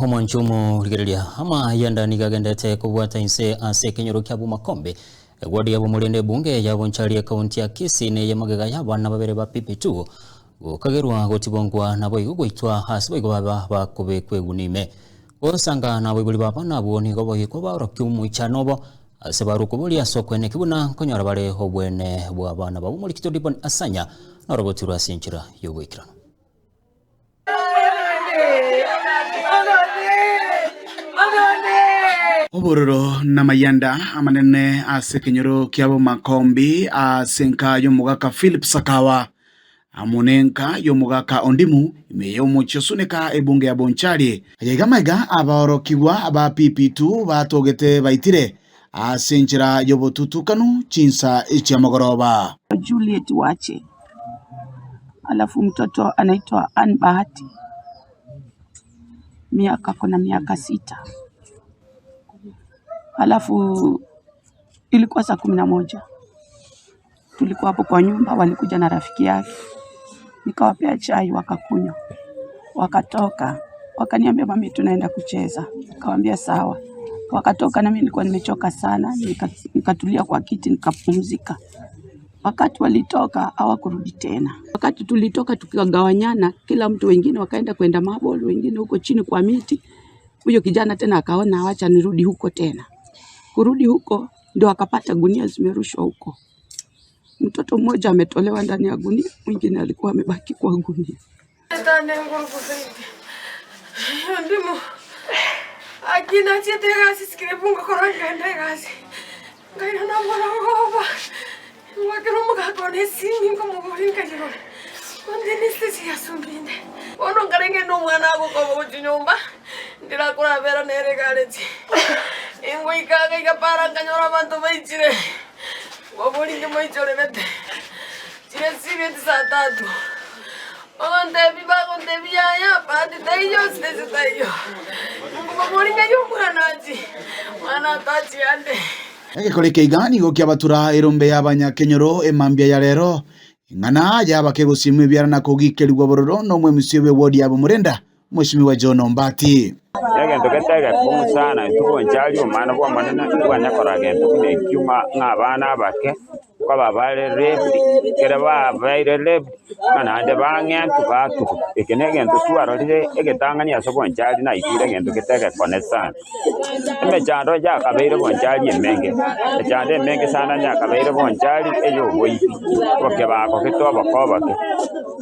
homonchumu rigiriria ama yanda nigagendete kubwata inse ase kenyoro kya Bumakombe wadi ya Bumulende bunge ya bonchari ya kaunti ya Kisii ne yamagega y'abana babere ba PP2 gukagerwa gotibongwa nabo igugwitwa hasi bo baba bakobe kwegunime osanga nabo buli baba nabo ni gobo yikoba rokyumu ichanobo ase barukubuli asokwene kibuna konyora bare hobwene bwa abana babo muri kitodibon asanya na robotura sinchira yogwikira Obororo na mayanda amanene ase kenyoro kya Bumakombe asenka yomugaka Philip Sakawa amunenka yomugaka Ondimu imeyo muchosuneka ebunge ya bonchari ayegamaga abaorokiwa aba PP2 batogete baitire asenchira yobotutukanu chinsa ichiamagoroba Juliet Wache, alafu mtoto anaitwa Ann Bahati, miaka 6. Alafu ilikuwa saa 11. Tulikuwa hapo kwa nyumba, walikuja na rafiki yake. Nikawapea chai wakakunywa. Wakatoka, wakaniambia mami tunaenda kucheza. Nikamwambia sawa. Wakatoka na mimi nilikuwa nimechoka sana, nikatulia kwa kiti nikapumzika. Wakati walitoka hawakurudi tena. Wakati tulitoka tukigawanyana, kila mtu wengine wakaenda kwenda mabolo, wengine huko chini kwa miti. Huyo kijana tena akaona acha nirudi huko tena. Kurudi huko ndio akapata gunia zimerushwa huko. Mtoto mmoja ametolewa ndani ya gunia, mwingine alikuwa amebaki kwa gunia. Ndimo akina chitega sisikire bunga koranga ndegasi. Ngaina na mwana goba. Wakero mugakone singi komugori nkajiro. Ondeni sisi yasumbinde. Ono ngarenge no mwana go ko nyumba. Ndira kora vera nere galeti. Ingo ikaga ikapara kanyora bantu baichire. Gobori nge moichore bete. Chire sibe tsatatu. Onde biba onde biya pati tayo sese tayo. Gobori nge yumwanaji. Mwana tachi ande. Egekoreke igani gokia batura erombe y'abanyakenyoro emambia ya rero ingana yabake gusimwe byarana kugikerwa bororo no mwe musibe wodi ya Bumurenda mwishimi wa John Ombati yagento ketega kumusana tubonjali umana bwa manana twanyakora gento kune kyuma ngabana bake kwaba bare rebdi kera ba bare rebdi kana ande bangentu batu ekenegento tuarorire egetangani asobonjali na ikire gento ketega konesana emechando ja kabeire bonjali emenge echande emenge sana nya kabeire bonjali eyo boifi oke bako ketoba kobake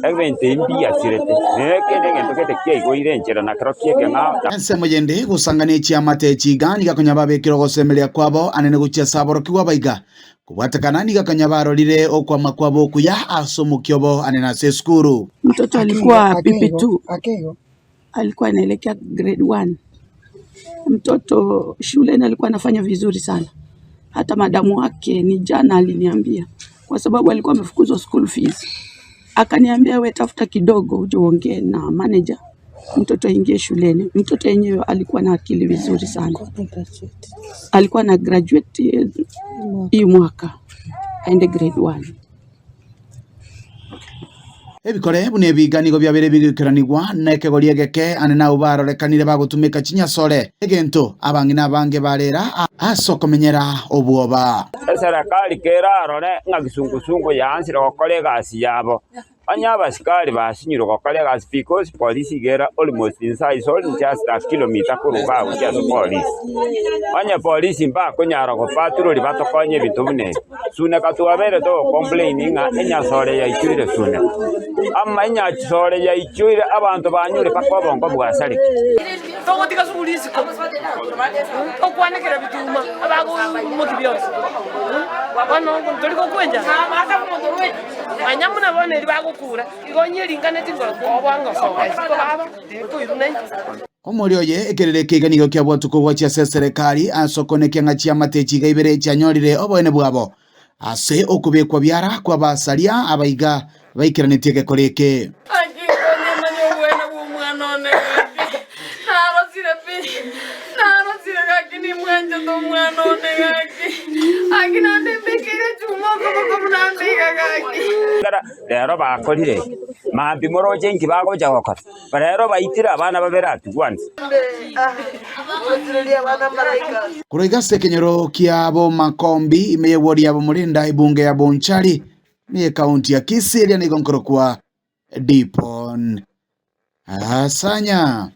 egente imbia sirete ekegento ketekia igoire enchera na krokie kenga ensemo yende gusangania chiamate chigani gakonyaba kirogosemelia kwabo anene guchia saboro kiwa baiga kubwatakana ni gakonyabarorire okwa makwabo kuya asomukyobo anena seskuru. Mtoto alikuwa PP2. Alikuwa anaelekea grade 1. Mtoto shuleni alikuwa anafanya vizuri sana. Hata madamu wake ni jana aliniambia kwa sababu alikuwa amefukuzwa school fees. Akaniambia wewe tafuta kidogo uje uongee na manager. Mtoto aingie shuleni. Mtoto yenyewe alikuwa na akili vizuri sana. Alikuwa na graduate hii mwaka. Aende grade 1. Ebikore bune biganigo byabere bigikiranirwa nekegoria geke anena ubarorekanire bagutumika chinyasore egento abangina bange barera asokomenyera obwoba serikali kera arore ngagisungusungu yansira gukore gasi yabo anya abasikari basinyiro gukore gasi because police gera almost inside all just a kilometer kuruga ukia police anya police mba kunyara go patrol batokonye bitubune sune katuabere to complaining enya sore ya ichire sune amma enya sore ya ichire abantu banyure pakobongo bwasari togotika subulizi okwanekera bituma abago mokibyose wano toliko kwenja anyamuna bone libagukura igonye lingane tingolo kwabanga soka siko baba ko irunai omori oye ekerereke iganigo kya bwatuko bwachia serikali ansokoneke ngachia matechi gaibere chanyorire obone bwabo ase okubekwa byara kwa basaria abaiga baikiranite gekoreke rero bakorire mambi moroje ngi bagoja gokora barero baitira abana babere atugwanze Kuroiga sekenyoro kiabo Makombi imeye wodi yabo mulinda ibunge ya Bonchari ni kaunti ya Kisii ya nigonkoro kwa Dipon Asanya.